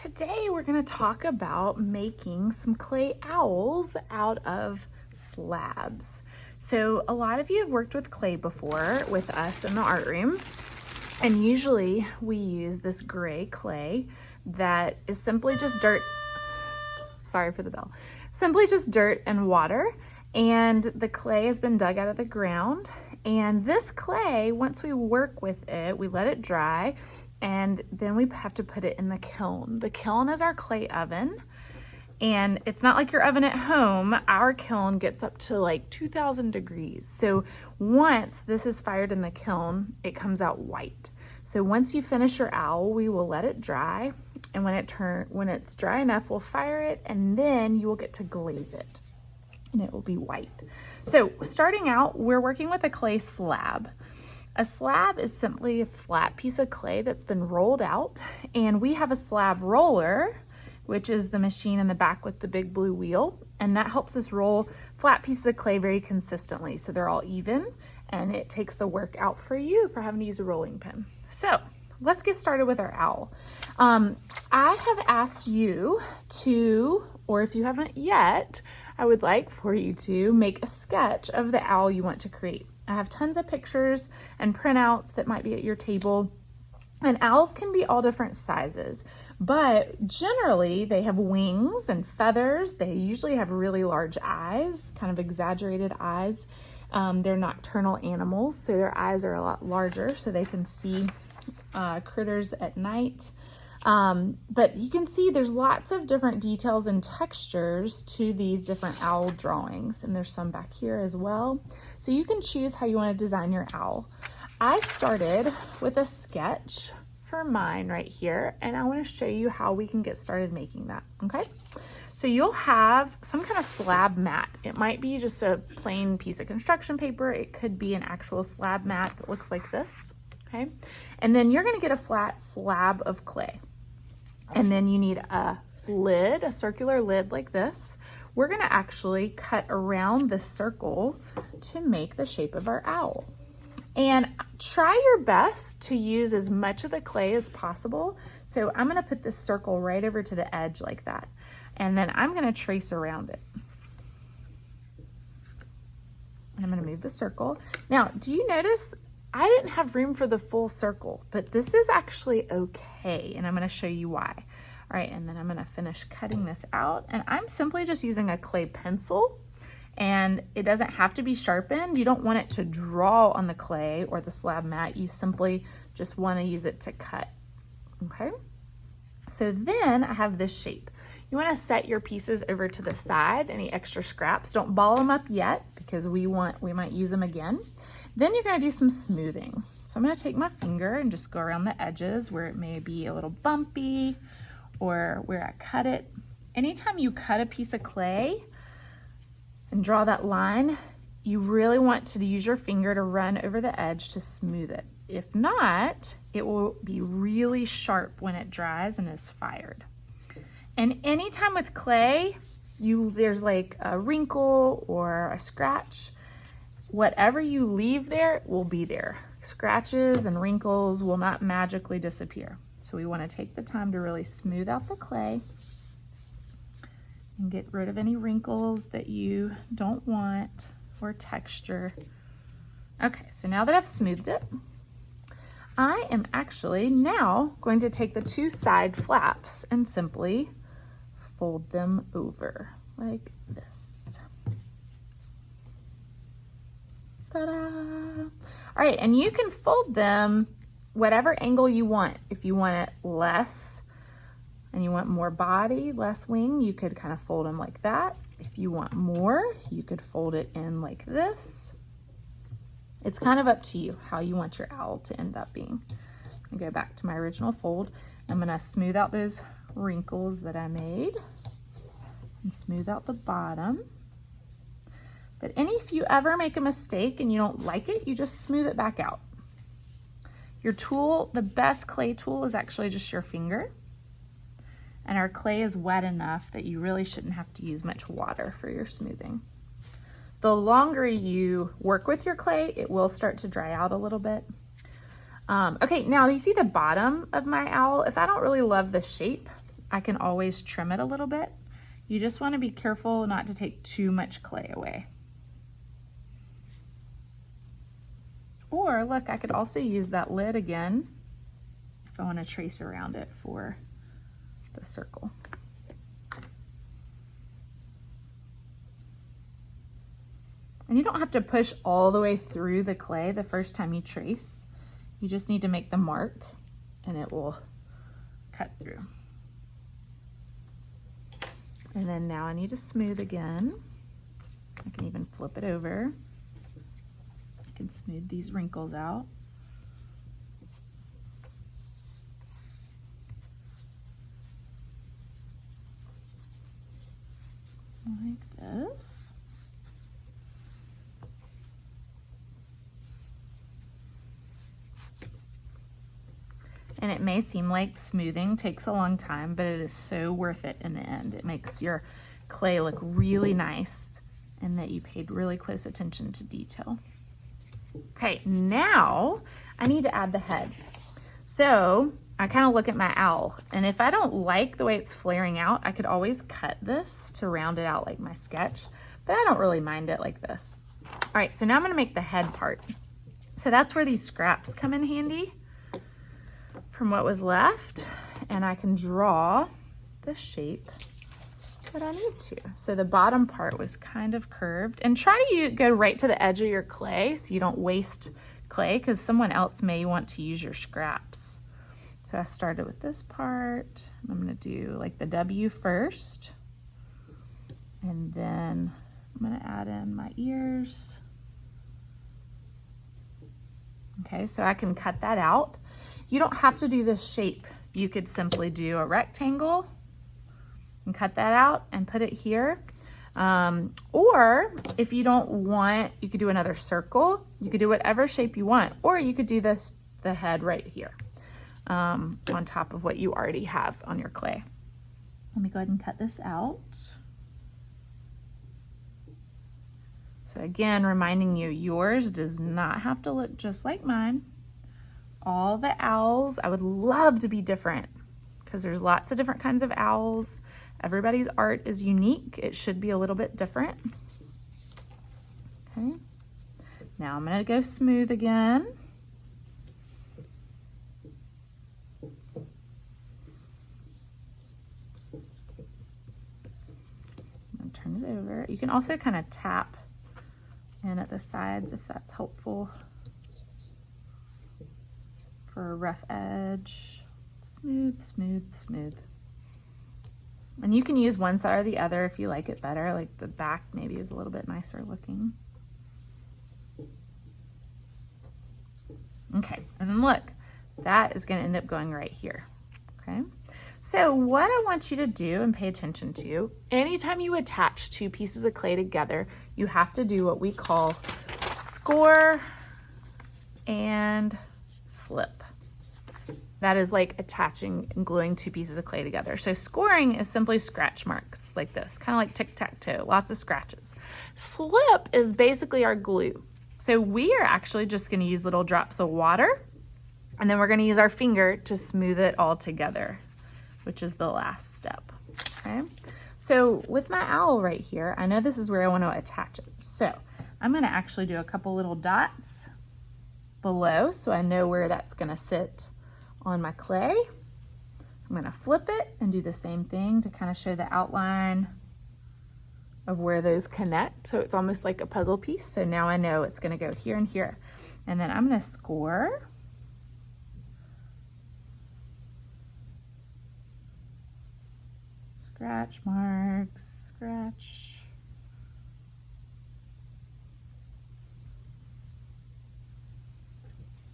today we're going to talk about making some clay owls out of slabs. So a lot of you have worked with clay before with us in the art room, and usually we use this gray clay that is simply just dirt. Sorry for the bell. Simply just dirt and water, and the clay has been dug out of the ground. And this clay, once we work with it, we let it dry, and then we have to put it in the kiln. The kiln is our clay oven, and it's not like your oven at home. Our kiln gets up to like 2,000 degrees. So once this is fired in the kiln, it comes out white. So once you finish your owl, we will let it dry, and when it's dry enough, we'll fire it, and then you will get to glaze it, and it will be white. So starting out, we're working with a clay slab. A slab is simply a flat piece of clay that's been rolled out, and we have a slab roller, which is the machine in the back with the big blue wheel, and that helps us roll flat pieces of clay very consistently so they're all even, and it takes the work out for you for having to use a rolling pin. So let's get started with our owl. I have asked you to, or if you haven't yet, I would like for you to make a sketch of the owl you want to create. I have tons of pictures and printouts that might be at your table, and owls can be all different sizes, but generally they have wings and feathers. They usually have really large eyes, kind of exaggerated eyes. They're nocturnal animals, so their eyes are a lot larger so they can see critters at night. But you can see there's lots of different details and textures to these different owl drawings, and there's some back here as well. So you can choose how you want to design your owl. I started with a sketch for mine right here, and I want to show you how we can get started making that, okay? So you'll have some kind of slab mat. It might be just a plain piece of construction paper. It could be an actual slab mat that looks like this, okay? And then you're going to get a flat slab of clay. And then you need a lid, a circular lid like this. We're going to actually cut around the circle to make the shape of our owl. And try your best to use as much of the clay as possible. So I'm going to put this circle right over to the edge like that. And then I'm going to trace around it. I'm going to move the circle. Now, do you notice I didn't have room for the full circle, but this is actually okay, and I'm going to show you why. All right, and then I'm going to finish cutting this out, and I'm simply just using a clay pencil, and it doesn't have to be sharpened. You don't want it to draw on the clay or the slab mat. You simply just want to use it to cut, okay? So then I have this shape. You want to set your pieces over to the side. Any extra scraps, don't ball them up yet because we might use them again. Then you're going to do some smoothing. So I'm going to take my finger and just go around the edges where it may be a little bumpy or where I cut it. Anytime you cut a piece of clay and draw that line, you really want to use your finger to run over the edge to smooth it. If not, it will be really sharp when it dries and is fired. And anytime with clay, there's like a wrinkle or a scratch, whatever you leave there will be there. Scratches and wrinkles will not magically disappear. So we want to take the time to really smooth out the clay and get rid of any wrinkles that you don't want or texture. Okay, so now that I've smoothed it, I am actually now going to take the two side flaps and simply fold them over like this. Ta-da! All right, and you can fold them whatever angle you want. If you want it less and you want more body, less wing, you could kind of fold them like that. If you want more, you could fold it in like this. It's kind of up to you how you want your owl to end up being. I'm gonna go back to my original fold. I'm gonna smooth out those wrinkles that I made and smooth out the bottom. But if you ever make a mistake and you don't like it, you just smooth it back out. Your tool, the best clay tool is actually just your finger. And our clay is wet enough that you really shouldn't have to use much water for your smoothing. The longer you work with your clay, it will start to dry out a little bit. Okay, now you see the bottom of my owl? If I don't really love the shape, I can always trim it a little bit. You just want to be careful not to take too much clay away. Or look, I could also use that lid again if I want to trace around it for the circle. And you don't have to push all the way through the clay the first time you trace. You just need to make the mark and it will cut through. And then now I need to smooth again. I can even flip it over. I can smooth these wrinkles out. Like this. And it may seem like smoothing takes a long time, but it is so worth it in the end. It makes your clay look really nice and that you paid really close attention to detail. Okay, now I need to add the head. So I kind of look at my owl, and if I don't like the way it's flaring out, I could always cut this to round it out like my sketch, but I don't really mind it like this. All right, so now I'm gonna make the head part. So that's where these scraps come in handy from what was left, and I can draw the shape that I need to. So the bottom part was kind of curved, and try to go right to the edge of your clay so you don't waste clay, because someone else may want to use your scraps. So I started with this part. I'm gonna do like the W first, and then I'm gonna add in my ears. Okay, so I can cut that out. You don't have to do this shape. You could simply do a rectangle and cut that out and put it here. Or if you don't want, you could do another circle. You could do whatever shape you want, or you could do this, the head right here on top of what you already have on your clay. Let me go ahead and cut this out. So again, reminding you, yours does not have to look just like mine. All the owls, I would love to be different because there's lots of different kinds of owls. Everybody's art is unique. It should be a little bit different. Okay. Now I'm gonna go smooth again. I'm gonna turn it over. You can also kind of tap in at the sides if that's helpful for a rough edge. Smooth, smooth, smooth. And you can use one side or the other if you like it better. Like the back maybe is a little bit nicer looking. Okay, and then look, that is gonna end up going right here, okay? So what I want you to do and pay attention to, anytime you attach two pieces of clay together, you have to do what we call score and slip. That is like attaching and gluing two pieces of clay together. So scoring is simply scratch marks like this, kind of like tic-tac-toe, lots of scratches. Slip is basically our glue. So we are actually just gonna use little drops of water, and then we're gonna use our finger to smooth it all together, which is the last step, okay? So with my owl right here, I know this is where I wanna attach it. So I'm gonna actually do a couple little dots below so I know where that's gonna sit on my clay. I'm gonna flip it and do the same thing to kind of show the outline of where those connect. So it's almost like a puzzle piece. So now I know it's gonna go here and here. And then I'm gonna score. Scratch marks, scratch.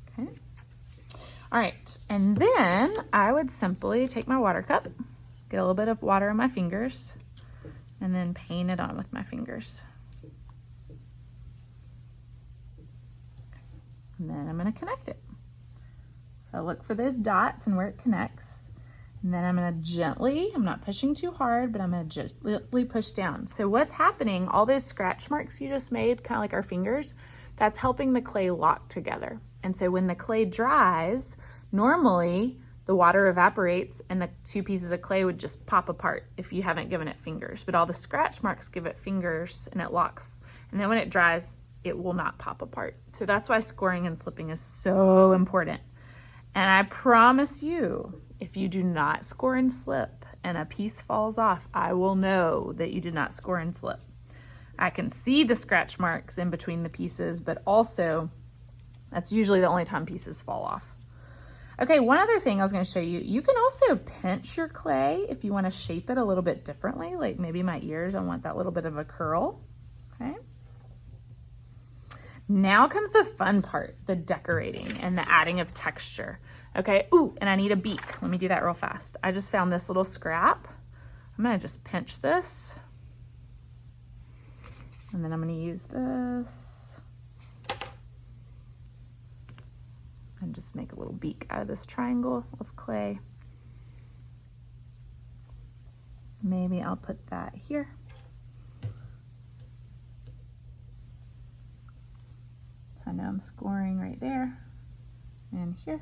Okay. All right, and then I would simply take my water cup, get a little bit of water on my fingers, and then paint it on with my fingers. And then I'm gonna connect it. So I look for those dots and where it connects. And then I'm gonna gently, I'm not pushing too hard, but I'm gonna gently push down. So what's happening, all those scratch marks you just made, kind of like our fingers, that's helping the clay lock together. And so when the clay dries, normally the water evaporates and the two pieces of clay would just pop apart if you haven't given it fingers. But all the scratch marks give it fingers and it locks. And then when it dries, it will not pop apart. So that's why scoring and slipping is so important. And I promise you, if you do not score and slip and a piece falls off, I will know that you did not score and slip. I can see the scratch marks in between the pieces, but also that's usually the only time pieces fall off. Okay, one other thing I was going to show you, you can also pinch your clay if you want to shape it a little bit differently, like maybe my ears, I want that little bit of a curl. Okay. Now comes the fun part, the decorating and the adding of texture. Okay, ooh, and I need a beak. Let me do that real fast. I just found this little scrap. I'm gonna just pinch this. And then I'm gonna use this. And just make a little beak out of this triangle of clay. Maybe I'll put that here. So I know I'm scoring right there and here.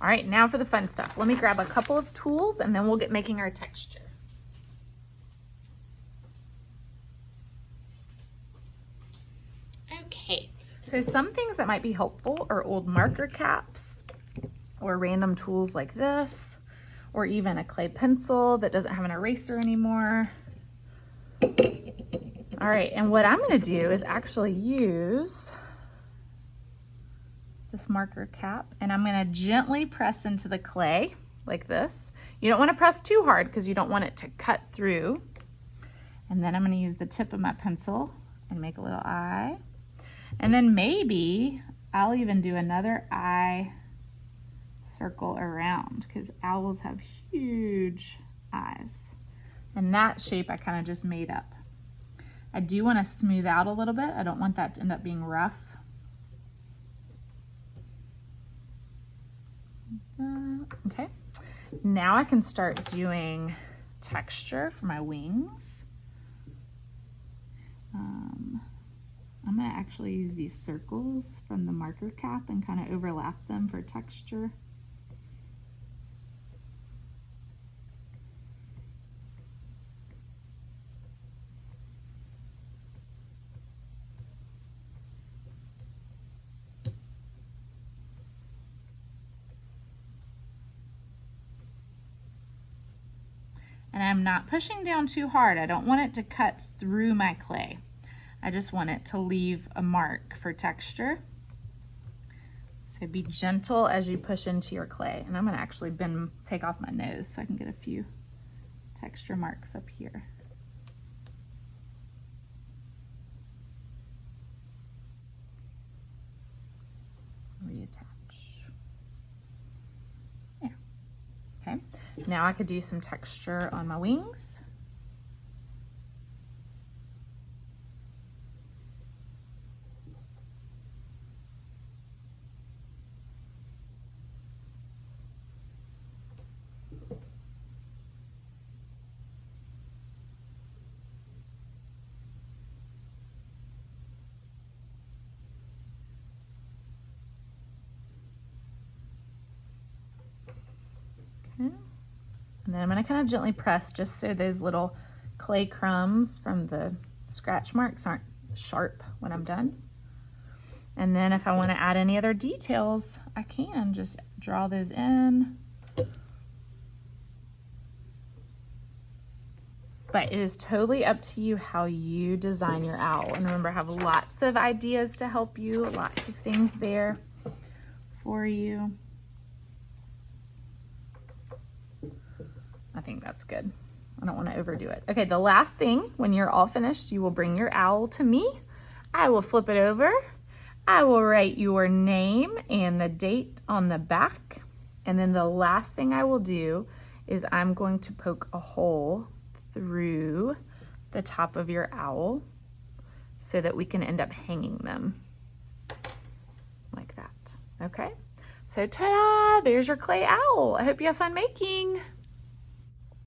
All right, now for the fun stuff. Let me grab a couple of tools and then we'll get making our texture. Okay, so some things that might be helpful are old marker caps or random tools like this, or even a clay pencil that doesn't have an eraser anymore. All right, and what I'm gonna do is actually use this marker cap, and I'm gonna gently press into the clay like this. You don't wanna press too hard because you don't want it to cut through. And then I'm gonna use the tip of my pencil and make a little eye. And then maybe I'll even do another eye circle around because owls have huge eyes. And that shape I kind of just made up. I do wanna smooth out a little bit. I don't want that to end up being rough. Okay, now I can start doing texture for my wings. I'm gonna actually use these circles from the marker cap and kind of overlap them for texture. And I'm not pushing down too hard. I don't want it to cut through my clay. I just want it to leave a mark for texture. So be gentle as you push into your clay. And I'm gonna actually take off my nose so I can get a few texture marks up here. Reattach. There. Okay, now I could do some texture on my wings. And then I'm going to kind of gently press just so those little clay crumbs from the scratch marks aren't sharp when I'm done. And then if I want to add any other details, I can just draw those in. But it is totally up to you how you design your owl. And remember, I have lots of ideas to help you, lots of things there for you. I think that's good. I don't want to overdo it. Okay, the last thing, when you're all finished, you will bring your owl to me. I will flip it over. I will write your name and the date on the back. And then the last thing I will do is I'm going to poke a hole through the top of your owl so that we can end up hanging them like that. Okay, so ta-da, there's your clay owl. I hope you have fun making.